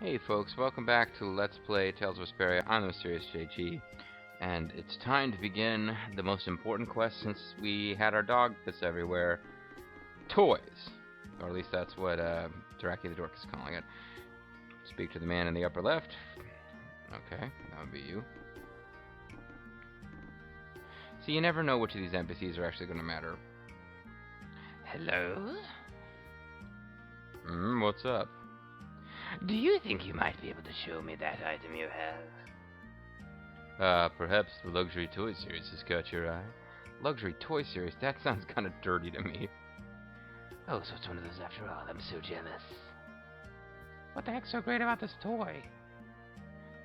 Hey folks, welcome back to Let's Play Tales of Vesperia. I'm the MysteriousJG, and it's time to begin the most important quest since we had our dog piss everywhere. Toys! Or at least that's what Draki the Dork is calling it. Speak to the man in the upper left. Okay, that would be you. See, you never know which of these NPCs are actually going to matter. Hello? What's up? Do you think you might be able to show me that item you have? Perhaps the luxury toy series has caught your eye. Luxury toy series? That sounds kind of dirty to me. Oh, so it's one of those after all. I'm so jealous. What the heck's so great about this toy?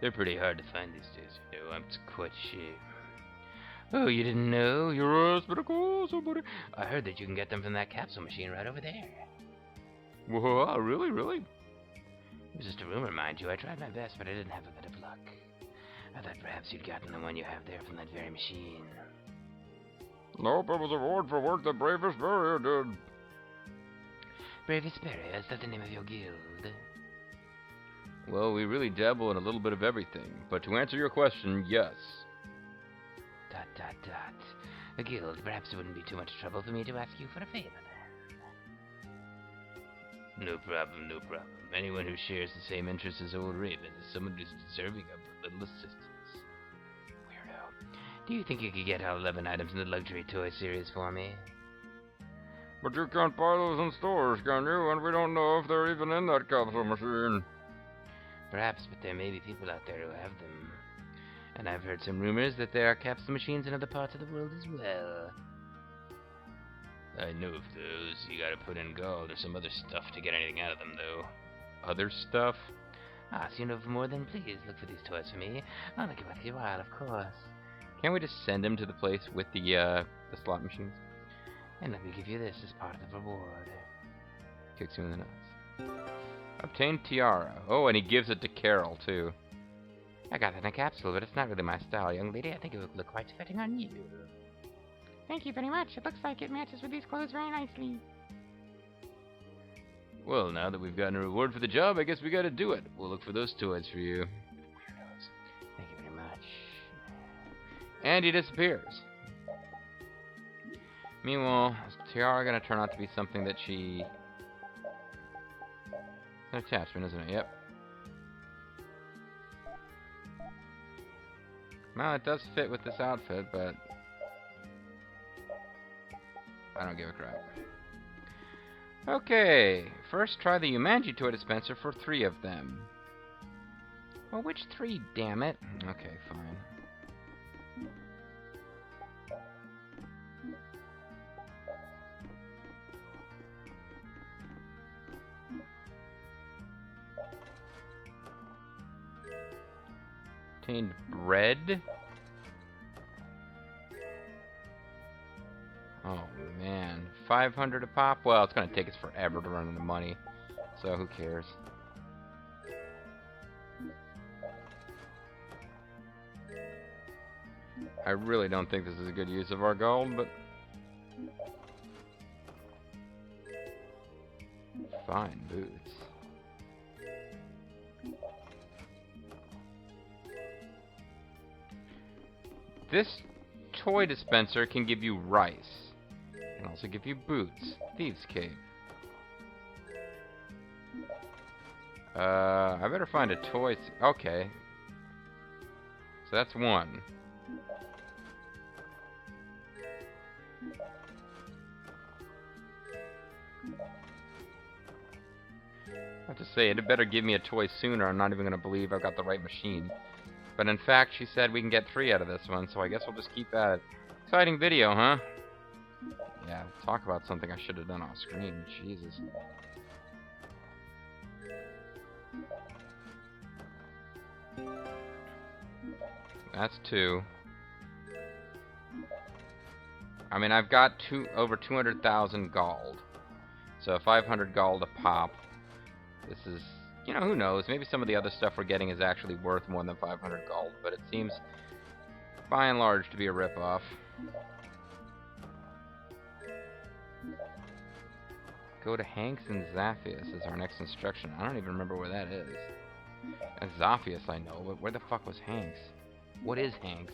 They're pretty hard to find these days, you know. I'm quite ashamed. Oh, you didn't know? Yes, but of course, somebody. I heard that you can get them from that capsule machine right over there. Whoa, really? It was just a rumor, mind you. I tried my best, but I didn't have a bit of luck. I thought perhaps you'd gotten the one you have there from that very machine. Nope, it was a reward for work that Brave Vesperia did. Brave Vesperia? Is that the name of your guild? Well, we really dabble in a little bit of everything, but to answer your question, yes. ... A guild. Perhaps it wouldn't be too much trouble for me to ask you for a favor then. No problem. Anyone who shares the same interests as old Raven is someone who's deserving of a little assistance. Weirdo. Do you think you could get all 11 items in the luxury toy series for me? But you can't buy those in stores, can you? And we don't know if they're even in that capsule machine. Perhaps, but there may be people out there who have them. And I've heard some rumors that there are capsule machines in other parts of the world as well. I know of those. You gotta put in gold or some other stuff to get anything out of them, though. Other stuff? Ah, so you know for more than please look for these toys for me. I'll make it worth your while, of course. Can't we just send him to the place with the slot machines? And let me give you this as part of the reward. Kicks you in the nuts. Obtain tiara. Oh, and he gives it to Carol, too. I got it in a capsule, but it's not really my style, young lady. I think it would look quite fitting on you. Thank you very much. It looks like it matches with these clothes very nicely. Well, now that we've gotten a reward for the job, I guess we gotta do it. We'll look for those toys for you. Weirdos. Thank you very much. And he disappears. Meanwhile, is tiara gonna turn out to be something that she... It's an attachment, isn't it? Yep. Well, it does fit with this outfit, but... I don't give a crap. Okay, first try the Humanji toy dispenser for 3 of them. Well, which 3, damn it? Okay, fine. Obtained bread. Oh man, 500 a pop? Well, it's gonna take us forever to run into money, so who cares? I really don't think this is a good use of our gold, but... Fine boots. This toy dispenser can give you rice. Can also give you boots. Thieves' cape. I better find a toy. Okay. So that's 1. I have to say, it better give me a toy sooner. I'm not even going to believe I've got the right machine. But in fact, she said we can get 3 out of this one, so I guess we'll just keep at it. Exciting video, huh? Yeah, talk about something I should have done off screen. Jesus. That's 2. I mean, I've got over 200,000 gold. So 500 gold a pop. This is, you know, who knows? Maybe some of the other stuff we're getting is actually worth more than 500 gold, but it seems, by and large, to be a ripoff. Go to Hanks and Zaphius is our next instruction. I don't even remember where that is. Zophius I know, but where the fuck was Hanks? What is Hanks?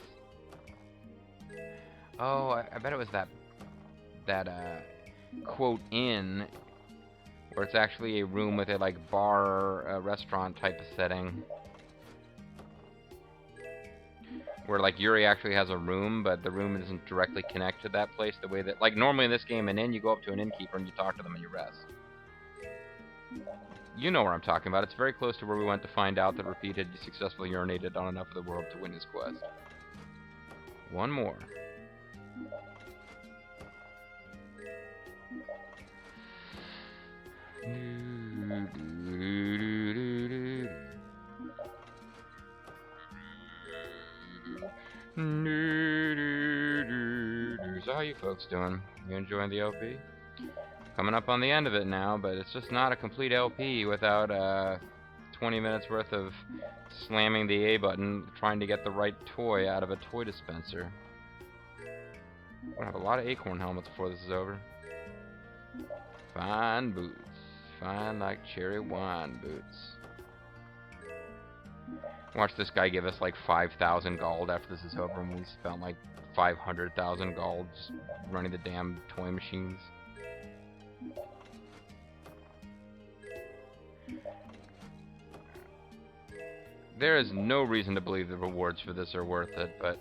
Oh, I bet it was that quote inn where it's actually a room with a like bar restaurant type of setting. Where like Yuri actually has a room, but the room isn't directly connected to that place the way that like normally in this game an inn you go up to an innkeeper and you talk to them and you rest. You know where I'm talking about. It's very close to where we went to find out that Rafid had successfully urinated on enough of the world to win his quest. One more. So how you folks doing? You enjoying the LP? Coming up on the end of it now, but it's just not a complete LP without 20 minutes worth of slamming the A button trying to get the right toy out of a toy dispenser. We're gonna have a lot of acorn helmets before this is over. Fine boots. Fine like cherry wine boots. Watch this guy give us like 5,000 gold after this is over, and we spent like 500,000 gold just running the damn toy machines. There is no reason to believe the rewards for this are worth it, but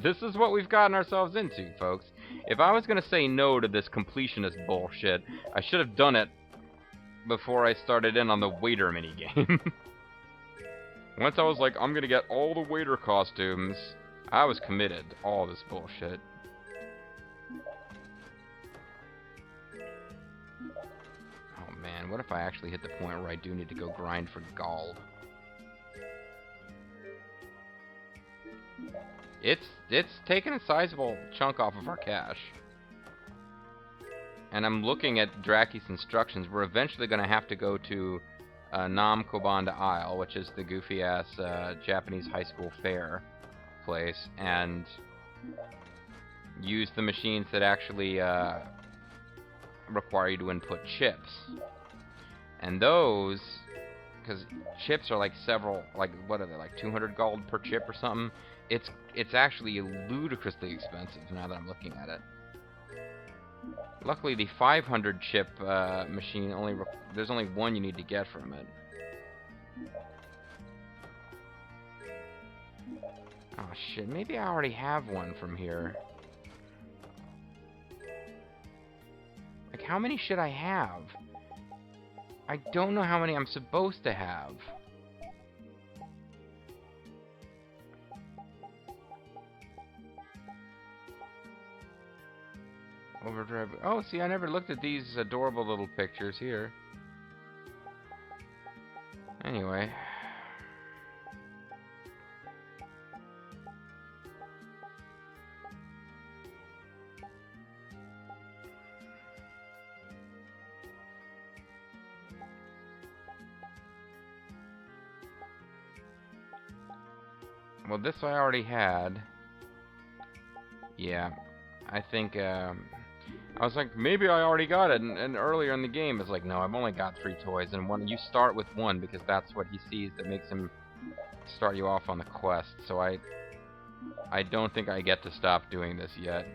this is what we've gotten ourselves into, folks. If I was going to say no to this completionist bullshit, I should have done it before I started in on the waiter minigame. Once I was like, I'm going to get all the waiter costumes, I was committed to all this bullshit. Oh man, what if I actually hit the point where I do need to go grind for gold? It's taken a sizable chunk off of our cash. And I'm looking at Draki's instructions. We're eventually going to have to go to Nam Cobanda Isle, which is the goofy-ass Japanese high school fair place, and use the machines that actually require you to input chips. And those, because chips are like several, like what are they, like 200 gold per chip or something? It's actually ludicrously expensive now that I'm looking at it. Luckily, the 500 chip machine there's only one you need to get from it. Oh shit, maybe I already have one from here. Like, how many should I have? I don't know how many I'm supposed to have. Overdrive. Oh, see, I never looked at these adorable little pictures here. Anyway. Well, this I already had. Yeah. I think, I was like, maybe I already got it, and earlier in the game, it's like, no, I've only got 3 toys, and one, you start with one, because that's what he sees that makes him start you off on the quest, so I don't think I get to stop doing this yet.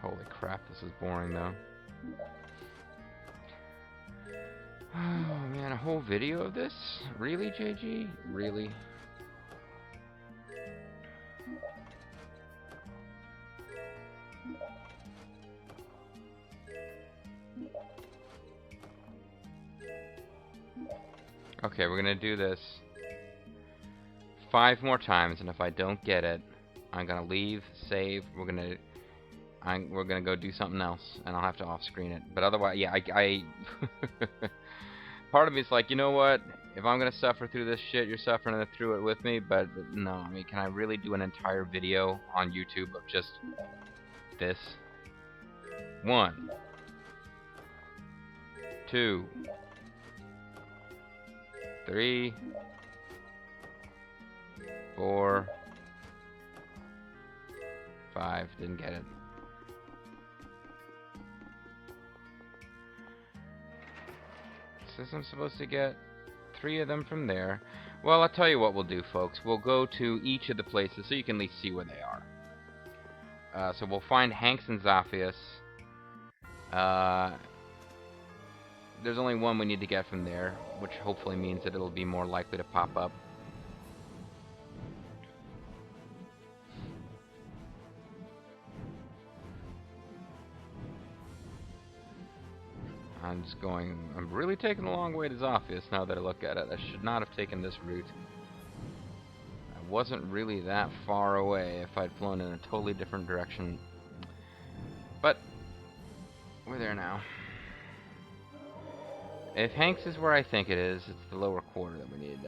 Holy crap, this is boring, though. Oh, man, a whole video of this? Really, JG? Really? Okay, we're gonna do this 5 more times, and if I don't get it, I'm gonna leave, save. We're gonna go do something else, and I'll have to off-screen it. But otherwise, yeah, I part of me is like, you know what? If I'm gonna suffer through this shit, you're suffering through it with me. But no, I mean, can I really do an entire video on YouTube of just this? 1, 2, 3, 4, 5. Didn't get it. Says I'm supposed to get 3 of them from there. Well, I'll tell you what we'll do, folks. We'll go to each of the places so you can at least see where they are. So we'll find Hanks and Zaphius. There's only one we need to get from there, which hopefully means that it'll be more likely to pop up. I'm really taking a long way to Zaphius now that I look at it. I should not have taken this route. I wasn't really that far away if I'd flown in a totally different direction. But we're there now. If Hanks is where I think it is, it's the lower quarter that we need.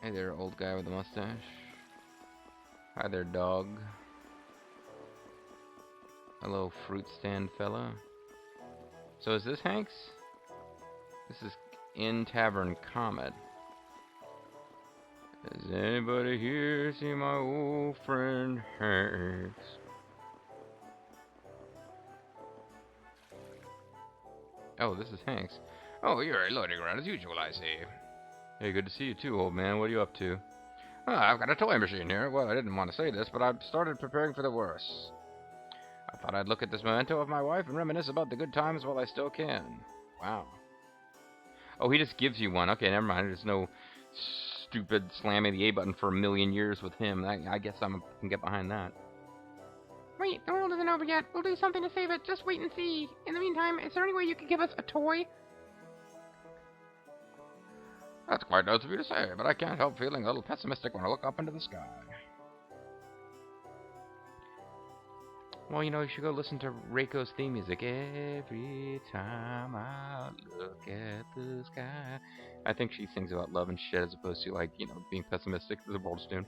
Hey there, old guy with a mustache. Hi there, dog. Hello, fruit stand fella. So is this Hanks? This is Inn Tavern Comet. Does anybody here see my old friend Hanks? Oh, this is Hanks. Oh, you're loitering around as usual, I see. Hey, good to see you too, old man. What are you up to? I've got a toy machine here. Well, I didn't want to say this, but I've started preparing for the worst. I thought I'd look at this memento of my wife and reminisce about the good times while I still can. Wow. Oh, he just gives you one. Okay, never mind. There's no stupid slamming the A button for a million years with him. I guess I can get behind that. Wait, the world isn't over yet. We'll do something to save it. Just wait and see. In the meantime, is there any way you could give us a toy? That's quite nice of you to say, but I can't help feeling a little pessimistic when I look up into the sky. Well, you know, you should go listen to Reiko's theme music. Every time I look at the sky. I think she sings about love and shit as opposed to, like, you know, being pessimistic to the world's tune.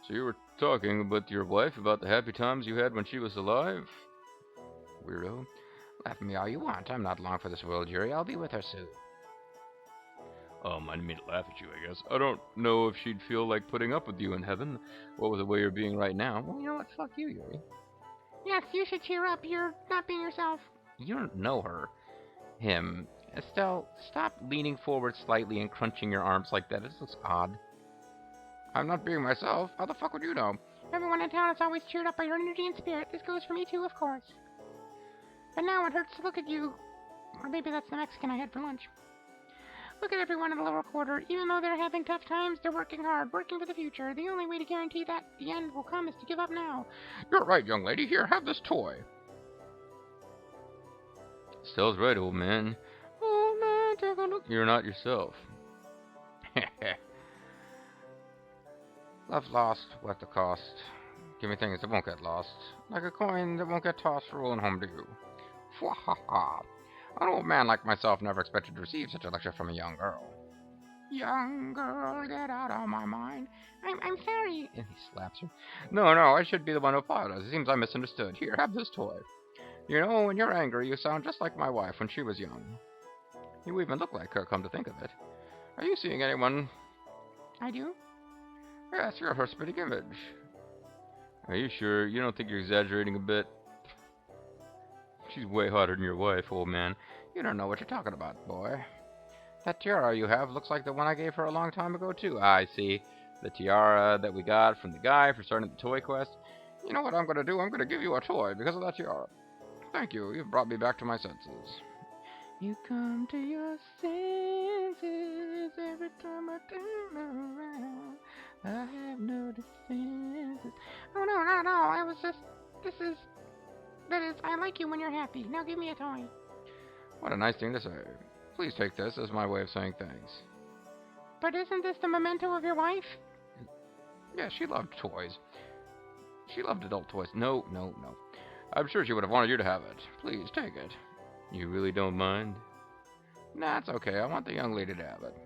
So you were talking with your wife about the happy times you had when she was alive? Weirdo. Laugh at me all you want. I'm not long for this world, Yuri. I'll be with her soon. I didn't mean to laugh at you, I guess. I don't know if she'd feel like putting up with you in heaven. What with the way you're being right now? Well, you know what? Fuck you, Yuri. Yes, you should cheer up. You're not being yourself. You don't know her. Him. Estelle, stop leaning forward slightly and crunching your arms like that. This looks odd. I'm not being myself. How the fuck would you know? Everyone in town is always cheered up by your energy and spirit. This goes for me too, of course. But now it hurts to look at you. Or maybe that's the Mexican I had for lunch. Look at everyone in the lower quarter. Even though they're having tough times, they're working hard, working for the future. The only way to guarantee that the end will come is to give up now. You're right, young lady. Here, have this toy. Estelle's right, old man. Old man, take a look. You're not yourself. Love lost, worth the cost. Give me things that won't get lost. Like a coin that won't get tossed rolling home to you. Fwahaha. An old man like myself never expected to receive such a lecture from a young girl. Young girl, get out of my mind. I'm sorry. And he slaps her. No, I should be the one who apologizes. It seems I misunderstood. Here, have this toy. You know, when you're angry, you sound just like my wife when she was young. You even look like her, come to think of it. Are you seeing anyone? I do? Yes, you're her spitting image. Are you sure? You don't think you're exaggerating a bit? She's way hotter than your wife, old man. You don't know what you're talking about, boy. That tiara you have looks like the one I gave her a long time ago, too. I see. The tiara that we got from the guy for starting the toy quest. You know what I'm going to do? I'm going to give you a toy because of that tiara. Thank you. You've brought me back to my senses. You come to your senses every time I turn around. I have no defenses. Oh, no. I was just... That is, I like you when you're happy. Now give me a toy. What a nice thing to say. Please take this as my way of saying thanks. But isn't this the memento of your wife? Yeah, she loved toys. She loved adult toys. No. I'm sure she would have wanted you to have it. Please, take it. You really don't mind? Nah, it's okay. I want the young lady to have it.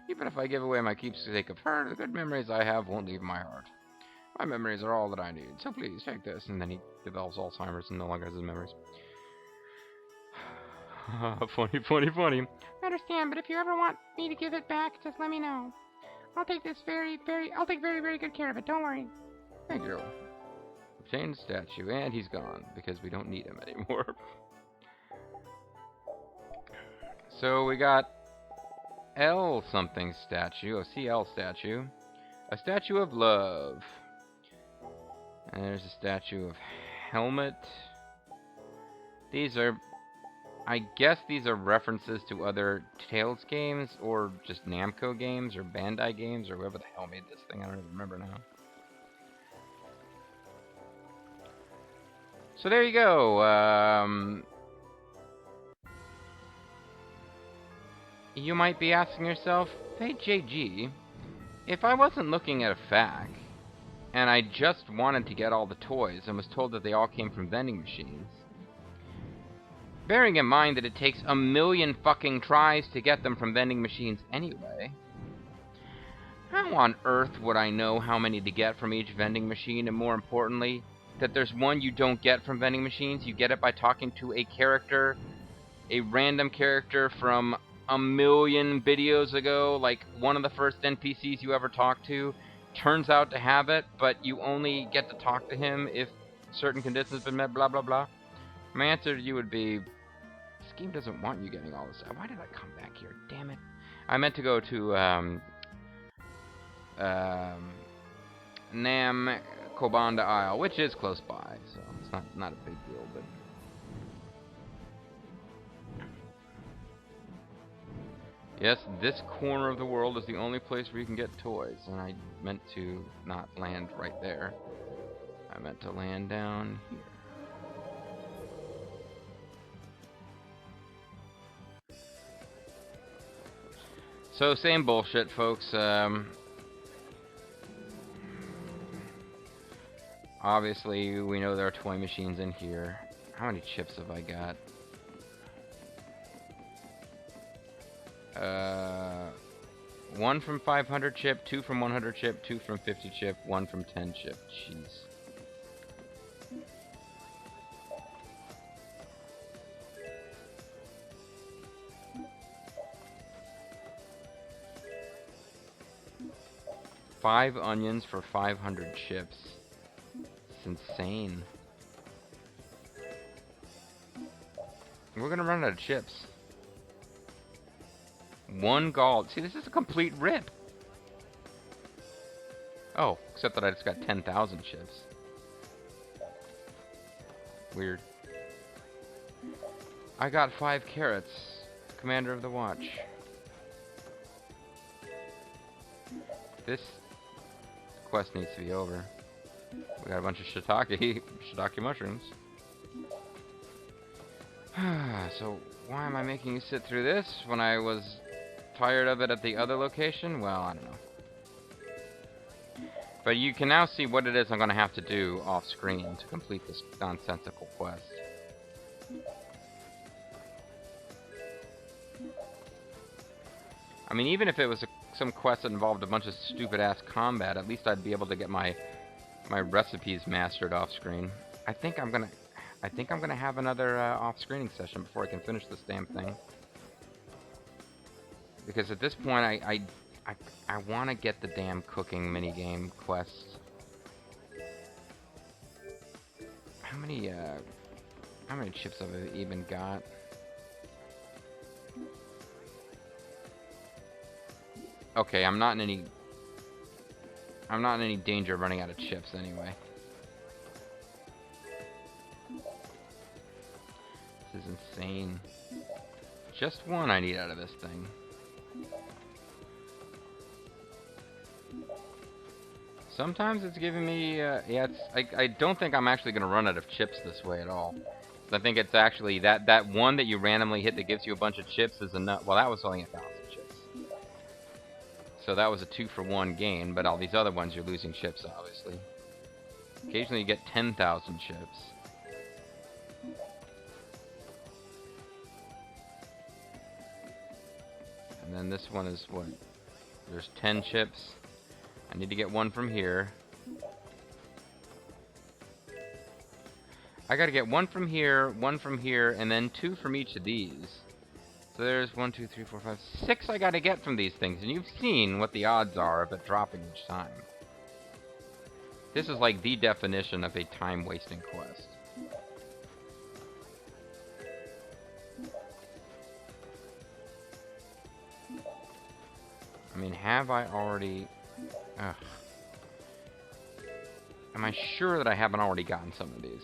Even if I give away my keepsake of her, the good memories I have won't leave my heart. My memories are all that I need, so please, take this. And then he develops Alzheimer's and no longer has his memories. Funny. I understand, but if you ever want me to give it back, just let me know. I'll take very good care of it, don't worry. Thank you. Change statue, and he's gone, because we don't need him anymore. So we got L something statue, a CL statue. A statue of love. And there's a statue of helmet. These are... I guess these are references to other Tales games, or just Namco games, or Bandai games, or whoever the hell made this thing. I don't even remember now. So there you go. You might be asking yourself, hey JG, if I wasn't looking at a FAQ, and I just wanted to get all the toys and was told that they all came from vending machines, bearing in mind that it takes a million fucking tries to get them from vending machines anyway, how on earth would I know how many to get from each vending machine, and more importantly, that there's one you don't get from vending machines? You get it by talking to a character, a random character from a million videos ago, like one of the first NPCs you ever talked to turns out to have it, but you only get to talk to him if certain conditions have been met, blah blah blah. My answer to you would be, this game doesn't want you getting all this. Why did I come back here? Damn it. I meant to go to Nam Cobanda Isle, which is close by, so it's not a big deal, but yes, this corner of the world is the only place where you can get toys, and I meant to not land right there. I meant to land down here. So, same bullshit, folks. Obviously, we know there are toy machines in here. How many chips have I got? 1 from 500 chip, 2 from 100 chip, 2 from 50 chip, 1 from 10 chip. Jeez. Five onions for 500 chips. It's insane. We're gonna run out of chips. 1 gold. See, this is a complete rip. Oh, except that I just got 10,000 chips. Weird. I got 5 carrots. Commander of the Watch. This quest needs to be over. We got a bunch of shiitake mushrooms. So, why am I making you sit through this when I was tired of it at the other location? Well, I don't know. But you can now see what it is I'm going to have to do off screen to complete this nonsensical quest. I mean, even if it was some quest that involved a bunch of stupid-ass combat, at least I'd be able to get my recipes mastered off screen. I think I'm gonna have another off-screening session before I can finish this damn thing. Because at this point, I want to get the damn cooking minigame quest. How many chips have I even got? Okay, I'm not in any danger of running out of chips anyway. This is insane. Just 1 I need out of this thing. Sometimes it's giving me, yeah, I don't think I'm actually going to run out of chips this way at all. I think it's actually, that one that you randomly hit that gives you a bunch of chips is enough. Well, that was only 1,000 chips. So that was a 2-for-1 gain, but all these other ones you're losing chips, obviously. Occasionally you get 10,000 chips. And then this one is what? There's 10 chips. I need to get 1 from here. I gotta get 1 from here, 1 from here, and then 2 from each of these. So there's 1, 2, 3, 4, 5, 6 I gotta get from these things, and you've seen what the odds are of it dropping each time. This is like the definition of a time-wasting quest. I mean, have I already... Ugh. Am I sure that I haven't already gotten some of these?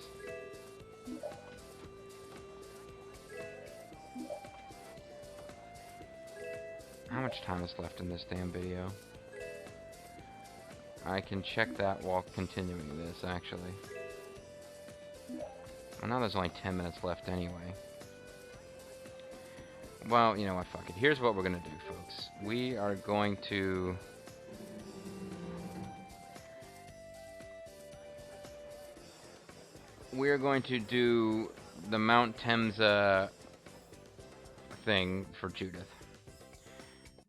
How much time is left in this damn video? I can check that while continuing this, actually. I know there's only 10 minutes left anyway. Well, you know what, fuck it. Here's what we're gonna do, folks. We are going to... We're going to do the Mount Temza thing for Judith.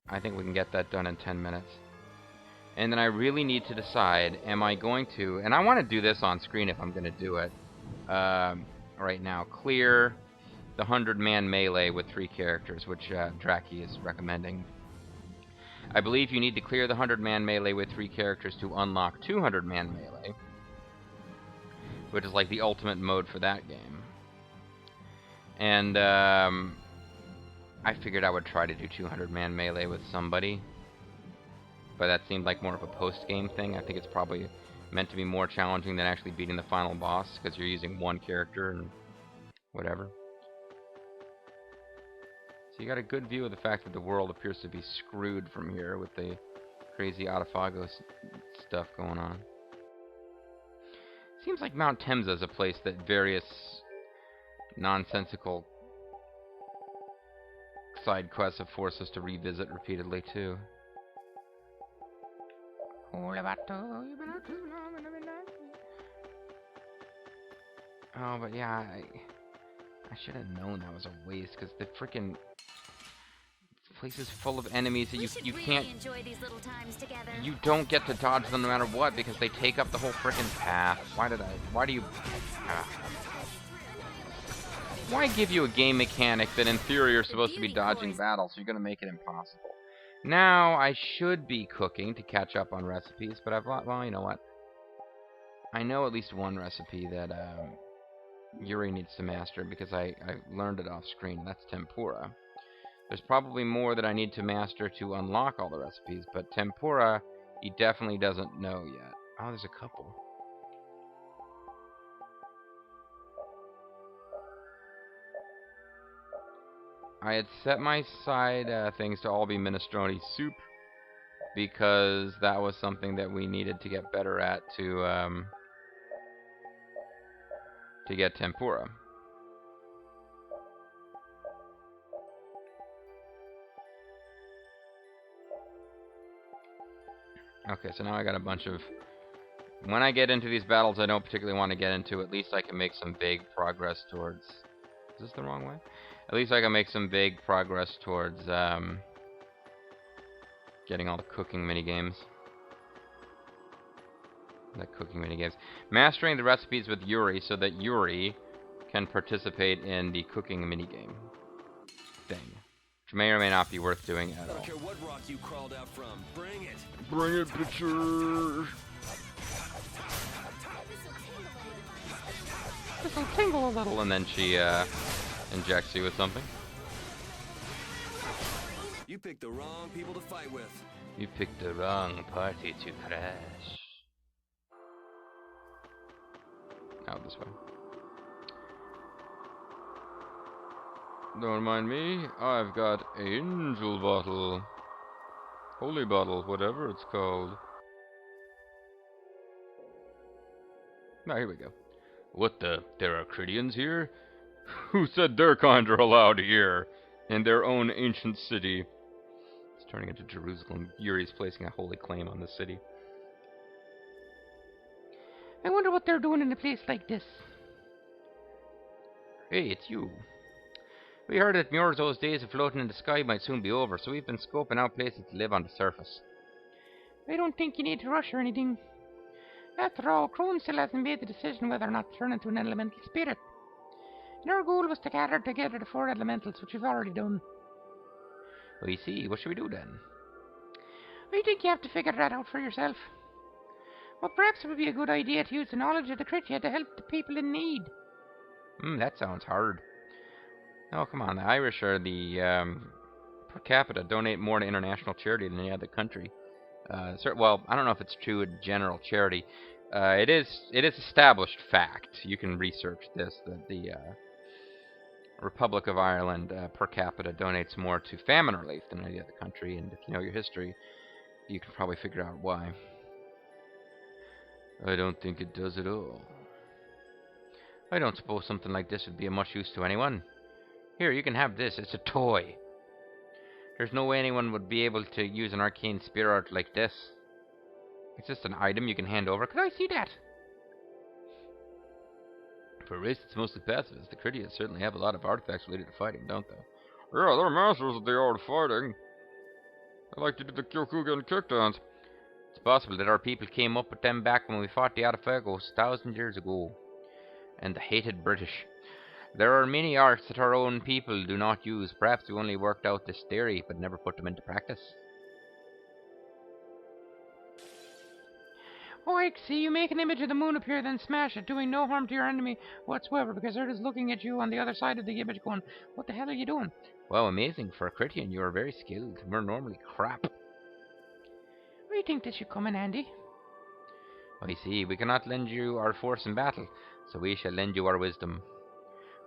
I think we can get that done in 10 minutes. And then I really need to decide, am I going to... And I want to do this on screen if I'm going to do it. Right now. Clear the 100-man melee with 3 characters, which Draki is recommending. I believe you need to clear the 100-man melee with 3 characters to unlock 200-man melee, which is like the ultimate mode for that game. And I figured I would try to do 200-man melee with somebody, but that seemed like more of a post-game thing. I think it's probably meant to be more challenging than actually beating the final boss, because you're using one character and whatever. So you got a good view of the fact that the world appears to be screwed from here with the crazy Autophago stuff going on. Seems like Mount Temza is a place that various nonsensical side quests have forced us to revisit repeatedly, too. Oh, but yeah, I should have known that was a waste, because the freaking place is full of enemies that you can't... You don't get to dodge them no matter what, because they take up the whole freaking path. Why do you... Why give you a game mechanic that in theory you're supposed to be dodging battles? You're going to make it impossible. Now, I should be cooking to catch up on recipes, but I've... Well, you know what? I know at least one recipe that Yuri needs to master, because I learned it off screen. That's tempura. There's probably more that I need to master to unlock all the recipes, but tempura, he definitely doesn't know yet. Oh, there's a couple. I had set my side things to all be minestrone soup, because that was something that we needed to get better at to get tempura. Okay, so now I got a bunch of... When I get into these battles I don't particularly want to get into, at least I can make some big progress towards... Is this the wrong way? At least I can make some big progress towards getting all the cooking minigames. Mastering the recipes with Yuri so that Yuri can participate in the cooking minigame thing. Which may or may not be worth doing at all. I don't care what rock you crawled out from. Bring it! Bring it, bitches! This'll tingle a little. And then she injects you with something. You picked the wrong people to fight with. You picked the wrong party to crash. Out this way. Don't mind me, I've got angel bottle. Holy bottle, whatever it's called. Now, here we go. What the? There are Krityans here? Who said their kind are allowed here? In their own ancient city. It's turning into Jerusalem. Yuri's placing a holy claim on the city. I wonder what they're doing in a place like this. Hey, it's you. We heard that Myorzo's days of floating in the sky might soon be over, so we've been scoping out places to live on the surface. I don't think you need to rush or anything. After all, Crone still hasn't made the decision whether or not to turn into an elemental spirit. And our goal was to gather together the 4 elementals, which we've already done. I see. What should we do then? I think you have to figure that out for yourself. Well, perhaps it would be a good idea to use the knowledge of the Krityan to help the people in need. That sounds hard. Oh, come on. The Irish are per capita donate more to international charity than any other country. Well, I don't know if it's true in general charity. It is established fact. You can research this, that the Republic of Ireland per capita donates more to famine relief than any other country, and if you know your history, you can probably figure out why. I don't think it does at all. I don't suppose something like this would be of much use to anyone. Here, you can have this. It's a toy. There's no way anyone would be able to use an arcane spear art like this. It's just an item you can hand over. Could I see that? For a race that's mostly pacifist, the Krityan certainly have a lot of artifacts related to fighting, don't they? Yeah, they're masters of the art of fighting. They like to do the Kyokugen kickdowns. It's possible that our people came up with them back when we fought the Artifagos 1,000 years ago. And the hated British. There are many arts that our own people do not use. Perhaps we only worked out this theory, but never put them into practice. Oh, I see. You make an image of the moon appear, then smash it, doing no harm to your enemy whatsoever, because they're just looking at you on the other side of the image going, what the hell are you doing? Well, amazing. For a Krityan, you are very skilled. We're normally crap. Where do you think this should come in handy? I see. We cannot lend you our force in battle, so we shall lend you our wisdom.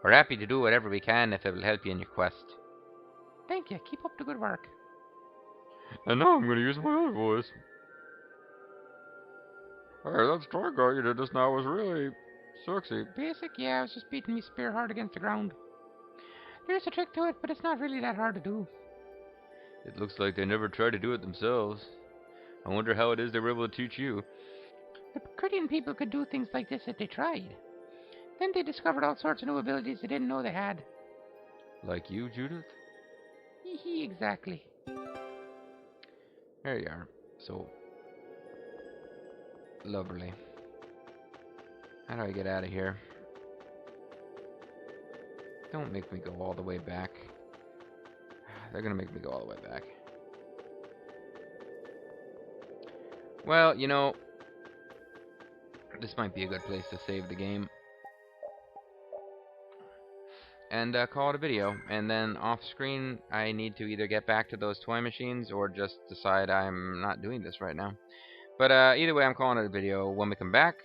We're happy to do whatever we can if it will help you in your quest. Thank you. Keep up the good work. And now I'm going to use my other voice. Hey, that strikeout you did just now was really sexy. Basic? Yeah, I was just beating me spear hard against the ground. There's a trick to it, but it's not really that hard to do. It looks like they never tried to do it themselves. I wonder how it is they were able to teach you. The Krityan people could do things like this if they tried. Then they discovered all sorts of new abilities they didn't know they had. Like you, Judith? Hee, exactly. There you are. So lovely. How do I get out of here? Don't make me go all the way back. They're gonna make me go all the way back. Well, you know, this might be a good place to save the game. And call it a video. And then off screen, I need to either get back to those toy machines or just decide I'm not doing this right now. But either way, I'm calling it a video. When we come back,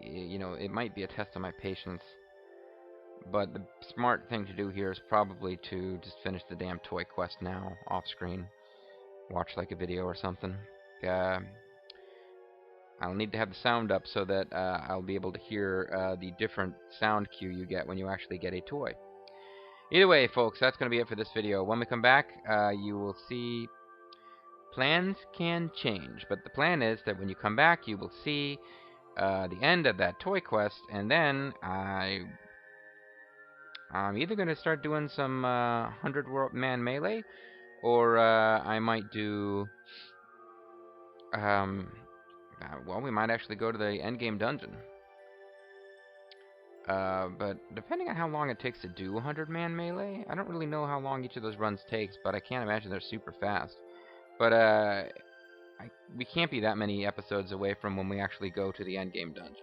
you know, it might be a test of my patience, but the smart thing to do here is probably to just finish the damn toy quest now, off screen. Watch like a video or something. I'll need to have the sound up so that I'll be able to hear the different sound cue you get when you actually get a toy. Either way, folks, that's going to be it for this video. When we come back, you will see plans can change. But the plan is that when you come back, you will see the end of that toy quest, and then I'm either going to start doing some 100-man melee, or I might do... well, we might actually go to the endgame dungeon. But depending on how long it takes to do 100-man melee, I don't really know how long each of those runs takes, but I can't imagine they're super fast. But we can't be that many episodes away from when we actually go to the endgame dungeon.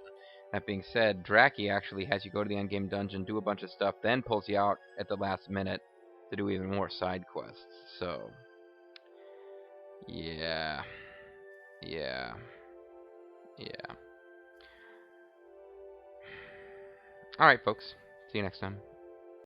That being said, Draki actually has you go to the endgame dungeon, do a bunch of stuff, then pulls you out at the last minute to do even more side quests. So, yeah. Alright, folks. See you next time.